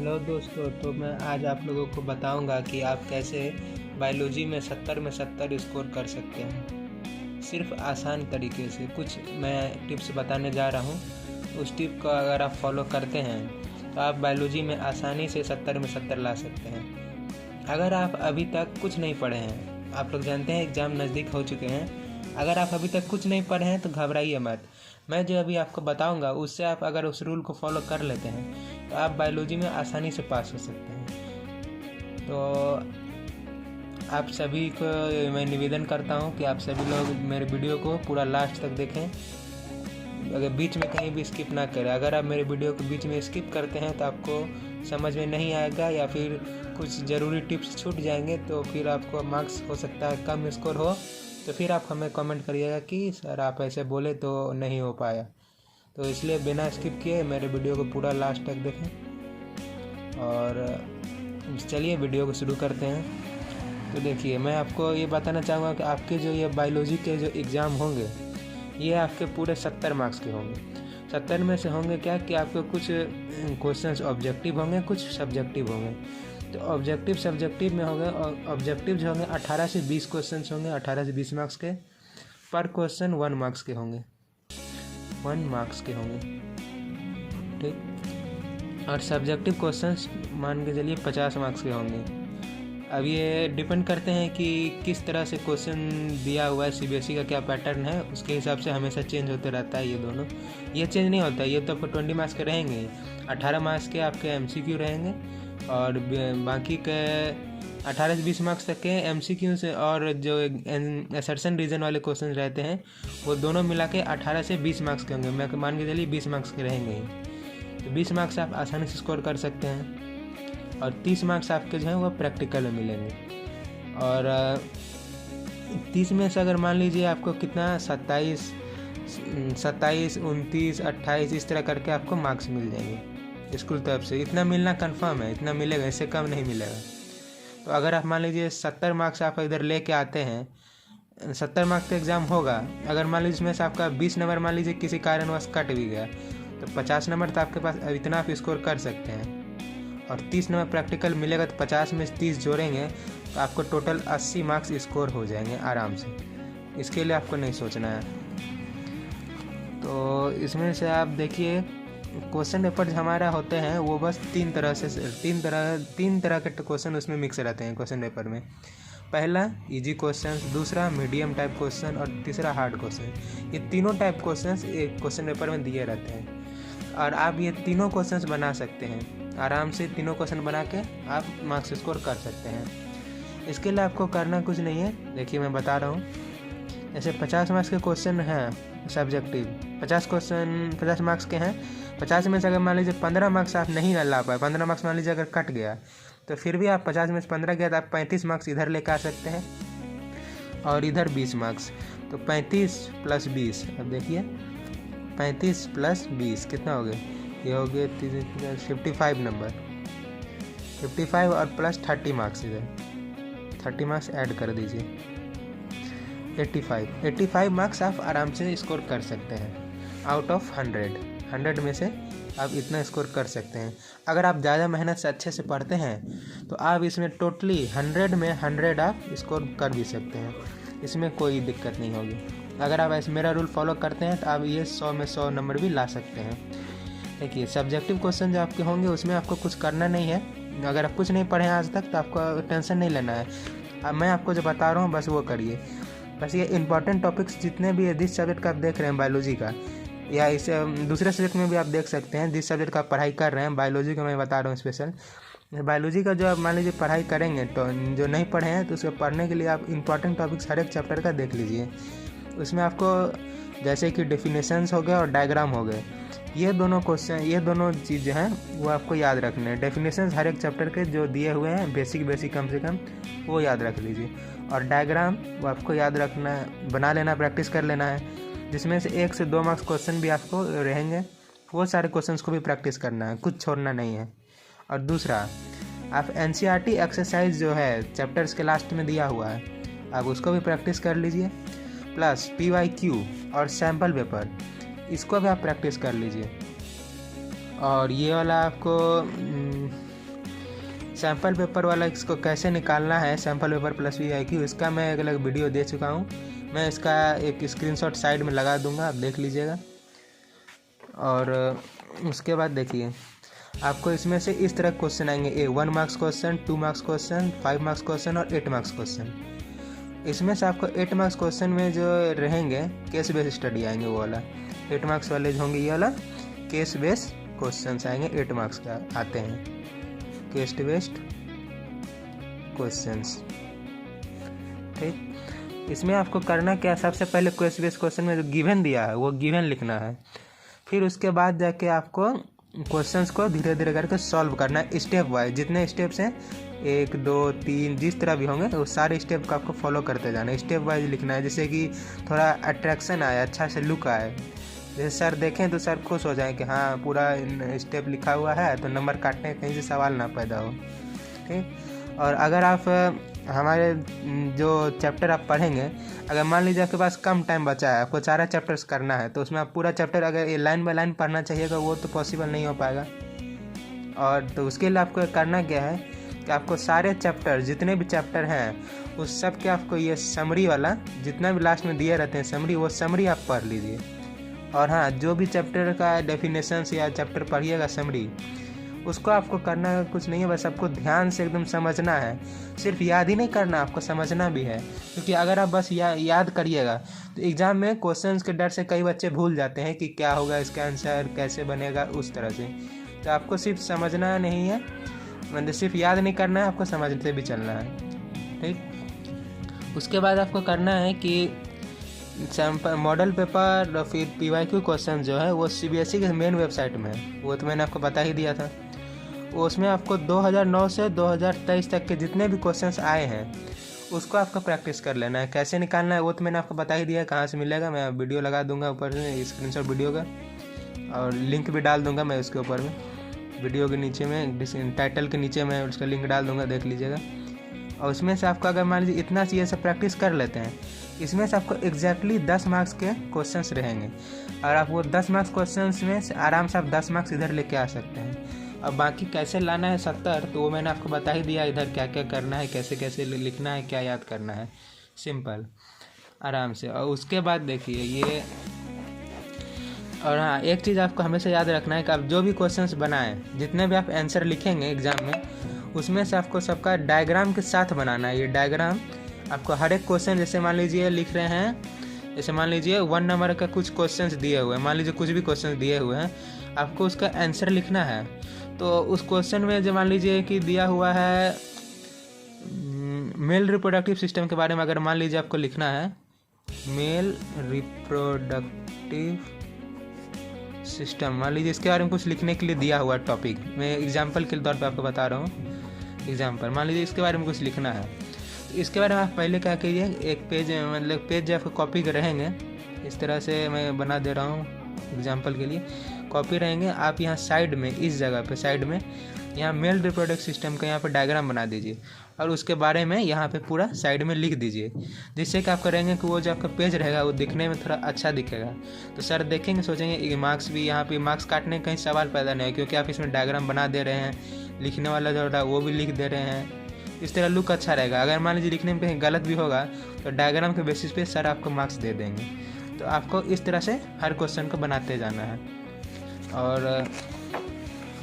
Hello दोस्तों, तो मैं आज आप लोगों को बताऊंगा कि आप कैसे बायोलॉजी में 70 में 70 स्कोर कर सकते हैं। सिर्फ आसान तरीके से कुछ मैं टिप्स बताने जा रहा हूं। उस टिप को अगर आप फॉलो करते हैं तो आप बायोलॉजी में आसानी से 70 में 70 ला सकते हैं। अगर आप अभी तक कुछ नहीं पढ़े हैं, आप लोग जानते हैं एग्ज़ाम नज़दीक हो चुके हैं, अगर आप अभी तक कुछ नहीं पढ़े हैं तो घबराइए मत। मैं जो अभी आपको बताऊंगा उससे आप अगर उस रूल को फॉलो कर लेते हैं तो आप बायोलॉजी में आसानी से पास हो सकते हैं। तो आप सभी को मैं निवेदन करता हूं कि आप सभी लोग मेरे वीडियो को पूरा लास्ट तक देखें, अगर बीच में कहीं भी स्किप ना करें। अगर आप मेरे वीडियो को बीच में स्किप करते हैं तो आपको समझ में नहीं आएगा या फिर कुछ ज़रूरी टिप्स छूट जाएंगे, तो फिर आपको मार्क्स हो सकता है कम स्कोर हो। तो फिर आप हमें कमेंट करिएगा कि सर आप ऐसे बोले तो नहीं हो पाया। तो इसलिए बिना स्किप किए मेरे वीडियो को पूरा लास्ट तक देखें। और चलिए वीडियो को शुरू करते हैं। तो देखिए, मैं आपको ये बताना चाहूँगा कि आपके जो ये बायोलॉजी के जो एग्ज़ाम होंगे ये आपके पूरे 70 मार्क्स के होंगे। 70 में से होंगे क्या कि आपके कुछ क्वेश्चंस ऑब्जेक्टिव होंगे, कुछ सब्जेक्टिव होंगे। तो ऑब्जेक्टिव सब्जेक्टिव में होंगे, ऑब्जेक्टिव जो होंगे 18 से 20 क्वेश्चन होंगे, 18 से 20 मार्क्स के। पर क्वेश्चन 1 मार्क्स के होंगे, 1 मार्क्स के होंगे, ठीक। और सब्जेक्टिव क्वेश्चंस मान के चलिए 50 मार्क्स के होंगे। अब ये डिपेंड करते हैं कि किस तरह से क्वेश्चन दिया हुआ है, सीबीएसई का क्या पैटर्न है, उसके हिसाब से हमेशा चेंज होते रहता है। ये दोनों ये चेंज नहीं होता है, ये तो आपको 20 मार्क्स के रहेंगे। 18 मार्क्स के आपके एमसीक्यू रहेंगे और बाकी के 18 से 20 मार्क्स तक के एमसीक्यू से और जो असर्शन रीजन वाले क्वेश्चन रहते हैं वो दोनों मिला के 18 से 20 मार्क्स के होंगे। मैं मान के चलिए 20 मार्क्स के रहेंगे ही। तो 20 मार्क्स आप आसानी से स्कोर कर सकते हैं और 30 मार्क्स आपके जो हैं वो प्रैक्टिकल में मिलेंगे। और 30 में से अगर मान लीजिए आपको कितना 27, 29, 28 इस तरह करके आपको मार्क्स मिल जाएंगे स्कूल तरफ से। इतना मिलना कंफर्म है, इतना मिलेगा, इससे कम नहीं मिलेगा। तो अगर आप मान लीजिए 70 मार्क्स आप इधर लेके आते हैं, 70 मार्क्स का एग्ज़ाम होगा, अगर मान लीजिए इसमें से आपका 20 नंबर मान लीजिए किसी कारणवश कट भी गया तो 50 नंबर तो आपके पास इतना आप स्कोर कर सकते हैं। और 30 नंबर प्रैक्टिकल मिलेगा तो 50 में 30 जोड़ेंगे तो आपको टोटल 80 मार्क्स स्कोर हो जाएंगे आराम से। इसके लिए आपको नहीं सोचना है। तो इसमें से आप देखिए क्वेश्चन पेपर हमारा होते हैं वो बस तीन तरह के क्वेश्चन उसमें मिक्स रहते हैं क्वेश्चन पेपर में। पहला इजी क्वेश्चन, दूसरा मीडियम टाइप क्वेश्चन और तीसरा हार्ड क्वेश्चन। ये तीनों टाइप क्वेश्चन एक क्वेश्चन पेपर में दिए रहते हैं और आप ये तीनों क्वेश्चन बना सकते हैं आराम से। तीनों क्वेश्चन बना के आप मार्क्स स्कोर कर सकते हैं। इसके लिए आपको करना कुछ नहीं है। देखिए मैं बता रहा हूँ, जैसे 50 मार्क्स के क्वेश्चन हैं सब्जेक्टिव, 50 मार्क्स के हैं। 50 में से अगर मान लीजिए 15 मार्क्स आप नहीं ला पाए, 15 मार्क्स मान लीजिए अगर कट गया तो फिर भी आप 50 में से 15 गया तो आप 35 मार्क्स इधर लेकर आ सकते हैं और इधर 20 मार्क्स। तो 35 + 20, अब देखिए 35 + 20 कितना हो गया, ये हो गए 55 नंबर, 55 और प्लस 30 मार्क्स, इधर 30 मार्क्स ऐड कर दीजिए, 85 मार्क्स आप आराम से स्कोर कर सकते हैं आउट ऑफ 100 में से आप इतना स्कोर कर सकते हैं। अगर आप ज़्यादा मेहनत से अच्छे से पढ़ते हैं तो आप इसमें टोटली 100 में 100 आप स्कोर कर भी सकते हैं, इसमें कोई दिक्कत नहीं होगी। अगर आप ऐसे मेरा रूल फॉलो करते हैं तो आप ये 100 में 100 नंबर भी ला सकते हैं। देखिए सब्जेक्टिव क्वेश्चन जो आपके होंगे उसमें आपको कुछ करना नहीं है। अगर आप कुछ नहीं पढ़े हैं आज तक तो आपको टेंशन नहीं लेना है। अब मैं आपको जो बता रहा हूँ बस वो करिए। बस ये इंपॉर्टेंट टॉपिक्स जितने भी जिस सब्जेक्ट का आप देख रहे हैं बायोलॉजी का, या इस दूसरे सब्जेक्ट में भी आप देख सकते हैं, जिस सब्जेक्ट का आप पढ़ाई कर रहे हैं, बायोलॉजी का मैं बता रहा हूँ स्पेशल। बायोलॉजी का जो आप मान लीजिए पढ़ाई करेंगे तो जो नहीं पढ़े हैं तो उसको पढ़ने के लिए आप इंपॉर्टेंट टॉपिक्स हर एक चैप्टर का देख लीजिए। उसमें आपको जैसे कि डेफिनेशंस हो गए और डायग्राम हो गए, ये दोनों क्वेश्चन, ये दोनों चीज़ हैं वो आपको याद रखने हैं। डेफिनेशंस हर एक चैप्टर के जो दिए हुए हैं बेसिक कम से कम वो याद रख लीजिए, और डायग्राम वो आपको याद रखना, बना लेना, प्रैक्टिस कर लेना है, जिसमें से 1 से 2 मार्क्स क्वेश्चन भी आपको रहेंगे। वो सारे क्वेश्चंस को भी प्रैक्टिस करना है, कुछ छोड़ना नहीं है। और दूसरा, आप एनसीईआरटी एक्सरसाइज जो है चैप्टर्स के लास्ट में दिया हुआ है, आप उसको भी प्रैक्टिस कर लीजिए, प्लस PYQ और सैम्पल पेपर इसको भी आप प्रैक्टिस कर लीजिए। और ये वाला आपको सैम्पल पेपर वाला इसको कैसे निकालना है, सैम्पल पेपर प्लस VIQ, इसका मैं एक अलग वीडियो दे चुका हूँ। मैं इसका एक स्क्रीनशॉट साइड में लगा दूंगा, आप देख लीजिएगा। और उसके बाद देखिए आपको इसमें से इस तरह क्वेश्चन आएंगे, 1 marks question, 2 marks question, 5 marks question और 8 मार्क्स क्वेश्चन। इसमें से आपको 8 मार्क्स क्वेश्चन में जो रहेंगे केस बेस्ड स्टडी आएंगे, वो वाला 8 मार्क्स वाले जो होंगे ये वाला केस बेस्ड क्वेश्चन आएंगे। 8 मार्क्स का आते हैं केस बेस्ड क्वेश्चंस, ठीक। इसमें आपको करना क्या, सबसे पहले केस बेस्ड क्वेश्चन में जो गिवन दिया है वो गिवन लिखना है। फिर उसके बाद जाके आपको क्वेश्चंस को धीरे धीरे करके सॉल्व करना है स्टेप वाइज। जितने स्टेप्स हैं 1 2 3 जिस तरह भी होंगे वो सारे स्टेप को आपको फॉलो करते जाना है, स्टेप वाइज लिखना है, जिससे कि थोड़ा अट्रैक्शन आए, अच्छा से लुक आए। जैसे सर देखें तो सर खुश हो जाएं कि हाँ पूरा स्टेप लिखा हुआ है, तो नंबर काटने कहीं से सवाल ना पैदा हो, ठीक। और अगर आप हमारे जो चैप्टर आप पढ़ेंगे, अगर मान लीजिए आपके पास कम टाइम बचा है, आपको 4 चैप्टर्स करना है, तो उसमें आप पूरा चैप्टर अगर ये लाइन बाय लाइन पढ़ना चाहिएगा वो तो पॉसिबल नहीं हो पाएगा। और तो उसके लिए आपको करना क्या है कि आपको सारे चैप्टर जितने भी चैप्टर हैं उस सब के आपको ये समरी वाला जितना भी लास्ट में दिए रहते हैं समरी, वो समरी आप पढ़ लीजिए। और हाँ, जो भी चैप्टर का डेफिनेशंस या चैप्टर पढ़िएगा समरी, उसको आपको करना कुछ नहीं है, बस आपको ध्यान से एकदम समझना है। सिर्फ याद ही नहीं करना, आपको समझना भी है, क्योंकि अगर आप बस याद करिएगा तो एग्ज़ाम में क्वेश्चंस के डर से कई बच्चे भूल जाते हैं कि क्या होगा इसका आंसर, कैसे बनेगा, उस तरह से। तो आपको सिर्फ समझना नहीं है, मतलब सिर्फ याद नहीं करना है, आपको समझते भी चलना है, ठीक। उसके बाद आपको करना है कि सैम्पल मॉडल पेपर और फिर PYQ क्वेश्चन जो है वो CBSE के मेन वेबसाइट में है, वो तो मैंने आपको बता ही दिया था। उसमें आपको 2009 से 2023 तक के जितने भी क्वेश्चंस आए हैं उसको आपको प्रैक्टिस कर लेना है। कैसे निकालना है वो तो मैंने आपको बता ही दिया है, कहाँ से मिलेगा। मैं वीडियो लगा दूंगा ऊपर से स्क्रीनशॉट वीडियो का, और लिंक भी डाल दूंगा मैं उसके ऊपर में, वीडियो के नीचे में टाइटल के नीचे मैं उसका लिंक डाल दूंगा, देख लीजिएगा। और उसमें से आपको अगर मान लीजिए इतना चीज़ें सब प्रैक्टिस कर लेते हैं, इसमें से आपको एग्जैक्टली 10 मार्क्स के क्वेश्चंस रहेंगे, और आप वो 10 मार्क्स क्वेश्चंस में से आराम से आप 10 मार्क्स इधर लेके आ सकते हैं। अब बाकी कैसे लाना है 70, तो वो मैंने आपको बता ही दिया, इधर क्या क्या करना है, कैसे कैसे लिखना है, क्या याद करना है, सिंपल आराम से। और उसके बाद देखिए ये, और हाँ एक चीज़ आपको हमेशा याद रखना है कि आप जो भी क्वेश्चंस बनाएं, जितने भी आप आंसर लिखेंगे एग्ज़ाम में, उसमें से आपको सबका डायग्राम के साथ बनाना है। ये डायग्राम आपको हर एक क्वेश्चन, जैसे मान लीजिए लिख रहे हैं, जैसे मान लीजिए 1 नंबर का कुछ क्वेश्चंस दिए हुए हैं, मान लीजिए कुछ भी क्वेश्चन दिए हुए हैं, आपको उसका आंसर लिखना है। तो उस क्वेश्चन में जो मान लीजिए कि दिया हुआ है मेल रिप्रोडक्टिव सिस्टम के बारे में, अगर मान लीजिए आपको लिखना है मेल रिप्रोडक्टिव सिस्टम, मान लीजिए इसके बारे में कुछ लिखने के लिए दिया हुआ टॉपिक, मैं एग्जांपल के तौर पे आपको बता रहा हूँ एग्जांपल, मान लीजिए इसके बारे में कुछ लिखना है, तो इसके बारे में आप पहले क्या कीजिए, एक पेज मतलब पेज जो आपको कॉपी के रहेंगे, इस तरह से मैं बना दे रहा हूँ एग्जांपल के लिए, कॉपी रहेंगे, आप यहाँ साइड में इस जगह पे साइड में यहाँ मेल रिप्रोडक्टिव सिस्टम का यहाँ पे डायग्राम बना दीजिए, और उसके बारे में यहाँ पे पूरा साइड में लिख दीजिए, जिससे कि आप करेंगे कि वो जो आपका पेज रहेगा वो दिखने में थोड़ा अच्छा दिखेगा। तो सर देखेंगे सोचेंगे मार्क्स भी यहाँ पे मार्क्स काटने का कहीं सवाल पैदा नहीं है, क्योंकि आप इसमें डायग्राम बना दे रहे हैं, लिखने वाला जो होता है वो भी लिख दे रहे हैं, इस तरह लुक अच्छा रहेगा। अगर मान लीजिए लिखने में कहीं गलत भी होगा तो डायग्राम के बेसिस पे सर आपको मार्क्स दे देंगे। तो आपको इस तरह से हर क्वेश्चन को बनाते जाना है। और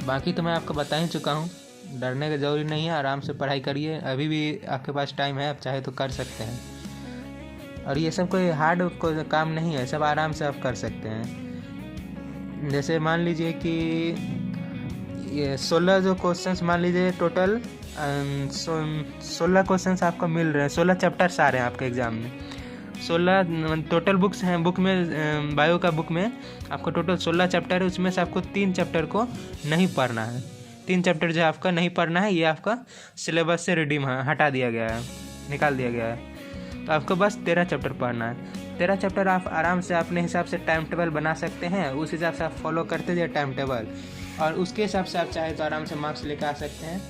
बाकी तो मैं आपको बता ही चुका हूँ, डरने की ज़रूरी नहीं है, आराम से पढ़ाई करिए, अभी भी आपके पास टाइम है, आप चाहे तो कर सकते हैं। और ये सब कोई हार्ड काम नहीं है, सब आराम से आप कर सकते हैं। जैसे मान लीजिए कि ये 16 जो क्वेश्चंस, मान लीजिए टोटल 16 क्वेश्चंस आपको मिल रहे हैं, 16 चैप्टर्स आ रहे हैं आपके एग्ज़ाम में, 16 टोटल बुक्स हैं, बुक में बायो का बुक में आपको टोटल 16 चैप्टर है, उसमें से आपको 3 चैप्टर को नहीं पढ़ना है। 3 चैप्टर जो आपका नहीं पढ़ना है, ये आपका सिलेबस से रिडीम हटा दिया गया है, निकाल दिया गया है। तो आपको बस 13 चैप्टर पढ़ना है। 13 चैप्टर आप आराम से अपने हिसाब से टाइम टेबल बना सकते हैं, उस हिसाब से आप फॉलो करते जाइए टाइम टेबल, और उसके हिसाब से आप चाहे तो आराम से मार्क्स लेकर आ सकते हैं।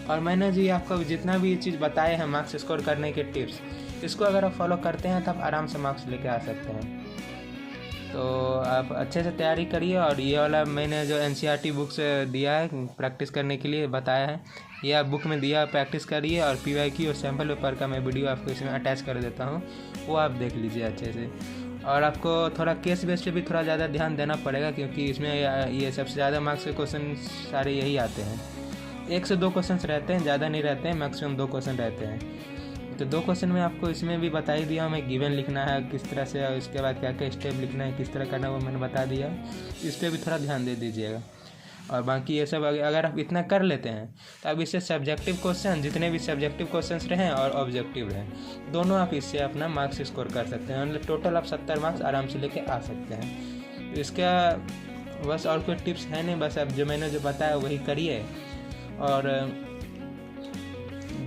और मैंने जी आपको जितना भी ये चीज़ बताए हैं मार्क्स स्कोर करने के टिप्स, इसको अगर आप फॉलो करते हैं तो आप आराम से मार्क्स लेके आ सकते हैं। तो आप अच्छे से तैयारी करिए। और ये वाला मैंने जो NCERT बुक्स दिया है प्रैक्टिस करने के लिए बताया है, ये आप बुक में दिया प्रैक्टिस करिए। और PYQ और सैम्पल पेपर का मैं वीडियो आपको इसमें अटैच कर देता हूँ, वो आप देख लीजिए अच्छे से। और आपको थोड़ा केस बेस पे भी थोड़ा ज़्यादा ध्यान देना पड़ेगा, क्योंकि इसमें ये सबसे ज़्यादा मार्क्स के क्वेश्चन सारे यही आते हैं। 1 से 2 क्वेश्चन रहते हैं, ज़्यादा नहीं रहते हैं, मैक्सिमम 2 क्वेश्चन रहते हैं। तो 2 क्वेश्चन में आपको इसमें भी बता ही दिया हमें गिवन लिखना है किस तरह से, और इसके बाद क्या क्या स्टेप लिखना है, किस तरह करना है, वो मैंने बता दिया। इस पर भी थोड़ा ध्यान दे दीजिएगा। और बाकी ये सब अगर आप इतना कर लेते हैं तो अब इससे सब्जेक्टिव क्वेश्चन, जितने भी सब्जेक्टिव क्वेश्चंस रहें और ऑब्जेक्टिव रहें, दोनों आप इससे अपना मार्क्स स्कोर कर सकते हैं। मतलब टोटल आप 70 मार्क्स आराम से लेके आ सकते हैं। तो इसका बस और कोई टिप्स है नहीं, बस अब जो मैंने जो बताया वही करिए। और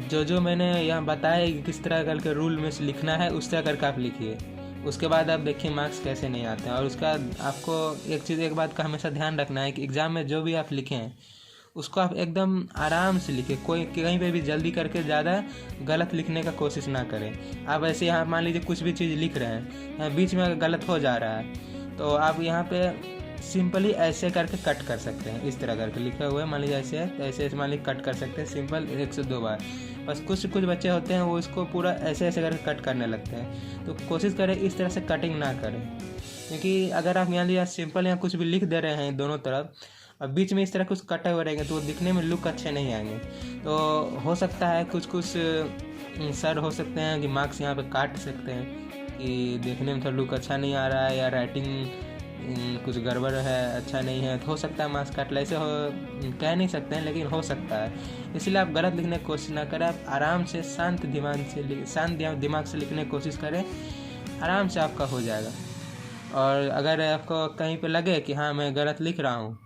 जो मैंने यहाँ बताया कि किस तरह करके रूल में से लिखना है, उस तरह करके आप लिखिए। उसके बाद आप देखिए मार्क्स कैसे नहीं आते हैं। और उसका आपको एक बात का हमेशा ध्यान रखना है कि एग्ज़ाम में जो भी आप लिखें उसको आप एकदम आराम से लिखें। कोई कहीं पे भी जल्दी करके ज़्यादा गलत लिखने का कोशिश ना करें। आप ऐसे यहाँ मान लीजिए कुछ भी चीज़ लिख रहे हैं, बीच में गलत हो जा रहा है, तो आप यहाँ पे सिंपली ऐसे करके कट कर सकते हैं। इस तरह करके लिखा हुआ है, मान लीजिए ऐसे है, ऐसे मान लीजिए कट कर सकते हैं सिंपल 1 से 2 बार। बस कुछ बच्चे होते हैं वो इसको पूरा ऐसे करके कट करने लगते हैं। तो कोशिश करें इस तरह से कटिंग ना करें, क्योंकि अगर आप मान लीजिए सिंपल या कुछ भी लिख दे रहे हैं दोनों तरफ, और बीच में इस तरह कुछ कटे हुए रहेंगे तो वो दिखने में लुक अच्छे नहीं आएंगे। तो हो सकता है कुछ सर हो सकते हैं कि मार्क्स यहाँ पे काट सकते हैं कि देखने में थोड़ा लुक अच्छा नहीं आ रहा है, या राइटिंग कुछ गड़बड़ है, अच्छा नहीं है, तो हो सकता है मार्क्स काट ले। ऐसे कह नहीं सकते हैं, लेकिन हो सकता है। इसलिए आप गलत लिखने की कोशिश ना करें, आप आराम से शांत दिमाग से लिखने की कोशिश करें, आराम से आपका हो जाएगा। और अगर आपको कहीं पे लगे कि हाँ मैं गलत लिख रहा हूँ,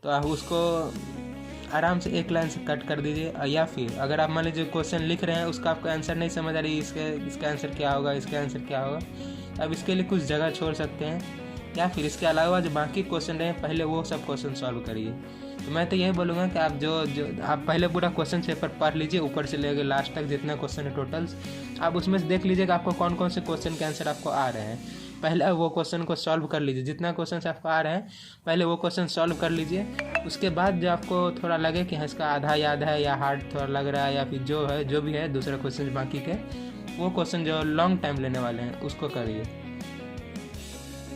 तो आप उसको आराम से एक लाइन से कट कर दीजिए। या फिर अगर आप मान लीजिए क्वेश्चन लिख रहे हैं, उसका आपको आंसर नहीं समझ आ रही, इसका आंसर क्या होगा, इसका आंसर क्या होगा, अब इसके लिए कुछ जगह छोड़ सकते हैं। या फिर इसके अलावा जो बाकी क्वेश्चन रहे पहले वो सब क्वेश्चन सॉल्व करिए। तो मैं तो यही बोलूँगा कि आप जो आप पहले पूरा क्वेश्चन पेपर पढ़ लीजिए, ऊपर से लेकर लास्ट तक जितना क्वेश्चन है टोटल्स, आप उसमें से देख लीजिएगा आपको कौन कौन से क्वेश्चन के आंसर आपको आ रहे हैं। पहले वो क्वेश्चन को सॉल्व कर लीजिए, जितना क्वेश्चन आपको आ रहे हैं पहले वो क्वेश्चन सॉल्व कर लीजिए। उसके बाद जो आपको थोड़ा लगे कि हाँ इसका आधा याद है या हार्ड थोड़ा लग रहा है, या फिर जो भी है दूसरा क्वेश्चन बाकी के, वो क्वेश्चन जो लॉन्ग टाइम लेने वाले हैं उसको करिए।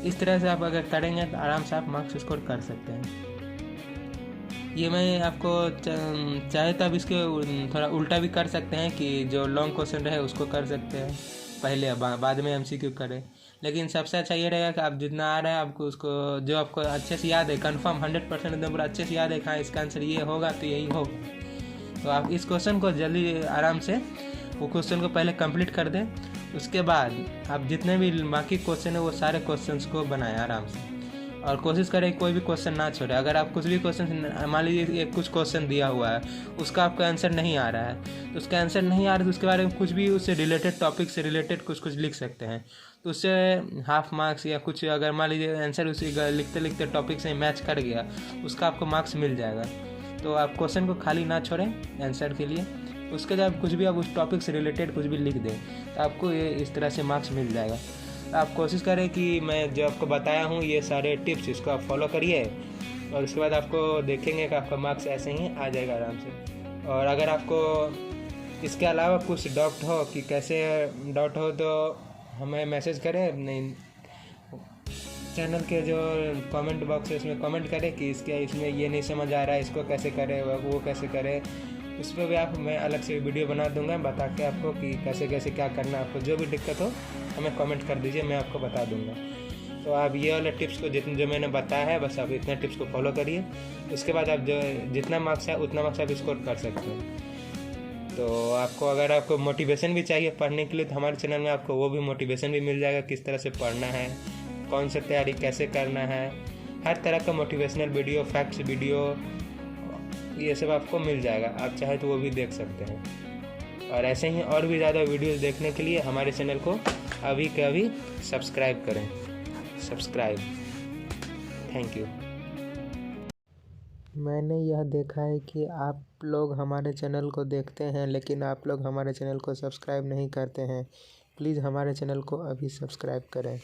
इस तरह से आप अगर करेंगे तो आराम से आप मार्क्स स्कोर कर सकते हैं। ये मैं आपको चाहे तो आप इसके थोड़ा उल्टा भी कर सकते हैं कि जो लॉन्ग क्वेश्चन रहे उसको कर सकते हैं पहले, बाद में MCQ करें। लेकिन सबसे अच्छा ये रहेगा कि आप जितना आ रहा है आपको उसको जो आपको अच्छे से याद है, कंफर्म 100% एकदम पूरा अच्छे से याद है, हाँ इसका आंसर ये होगा तो यही होगा। तो आप इस क्वेश्चन को जल्दी आराम से वो क्वेश्चन को पहले कंप्लीट कर दें। उसके बाद आप जितने भी बाकी क्वेश्चन है वो सारे क्वेश्चंस को बनाएं आराम से, और कोशिश करें कोई भी क्वेश्चन ना छोड़े। अगर आप कुछ भी क्वेश्चन मान लीजिए कुछ क्वेश्चन दिया हुआ है उसका आपका आंसर नहीं आ रहा है, तो उसका आंसर नहीं आ रहा है तो उसके बारे में कुछ भी उससे रिलेटेड टॉपिक से रिलेटेड कुछ लिख सकते हैं। तो उससे हाफ मार्क्स या कुछ, अगर मान लीजिए आंसर उसी लिखते लिखते टॉपिक से मैच कर गया, उसका आपको मार्क्स मिल जाएगा। तो आप क्वेश्चन को खाली ना छोड़ें आंसर के लिए। उसके बाद कुछ भी आप उस टॉपिक से रिलेटेड कुछ भी लिख दें तो आपको ये इस तरह से मार्क्स मिल जाएगा। तो आप कोशिश करें कि मैं जो आपको बताया हूँ ये सारे टिप्स, इसको आप फॉलो करिए, और उसके बाद आपको देखेंगे कि आपका मार्क्स ऐसे ही आ जाएगा आराम से। और अगर आपको इसके अलावा कुछ डाउट हो कि कैसे डाउट हो तो हमें मैसेज करें, अपने चैनल के जो कमेंट बॉक्स है उसमें कमेंट करें कि इसमें ये नहीं समझ आ रहा है, इसको कैसे करें, वो कैसे करें। उस पर भी मैं अलग से वीडियो बना दूंगा बता के आपको कि कैसे कैसे क्या करना है। आपको जो भी दिक्कत हो हमें कमेंट कर दीजिए, मैं आपको बता दूंगा। तो आप ये वाले टिप्स को जो मैंने बताया है बस आप इतना टिप्स को फॉलो करिए। उसके बाद आप जो जितना मार्क्स है उतना मार्क्स आप स्कोर कर सकते हैं। तो आपको अगर आपको मोटिवेशन भी चाहिए पढ़ने के लिए तो हमारे चैनल में आपको वो भी मोटिवेशन भी मिल जाएगा, किस तरह से पढ़ना है, कौन सा तैयारी कैसे करना है, हर तरह का मोटिवेशनल वीडियो, फैक्ट्स वीडियो, ये सब आपको मिल जाएगा। आप चाहे तो वो भी देख सकते हैं। और ऐसे ही और भी ज़्यादा वीडियोस देखने के लिए हमारे चैनल को अभी के अभी सब्सक्राइब करें। Thank you. मैंने यह देखा है कि आप लोग हमारे चैनल को देखते हैं लेकिन आप लोग हमारे चैनल को सब्सक्राइब नहीं करते हैं। प्लीज़ हमारे चैनल को अभी सब्सक्राइब करें।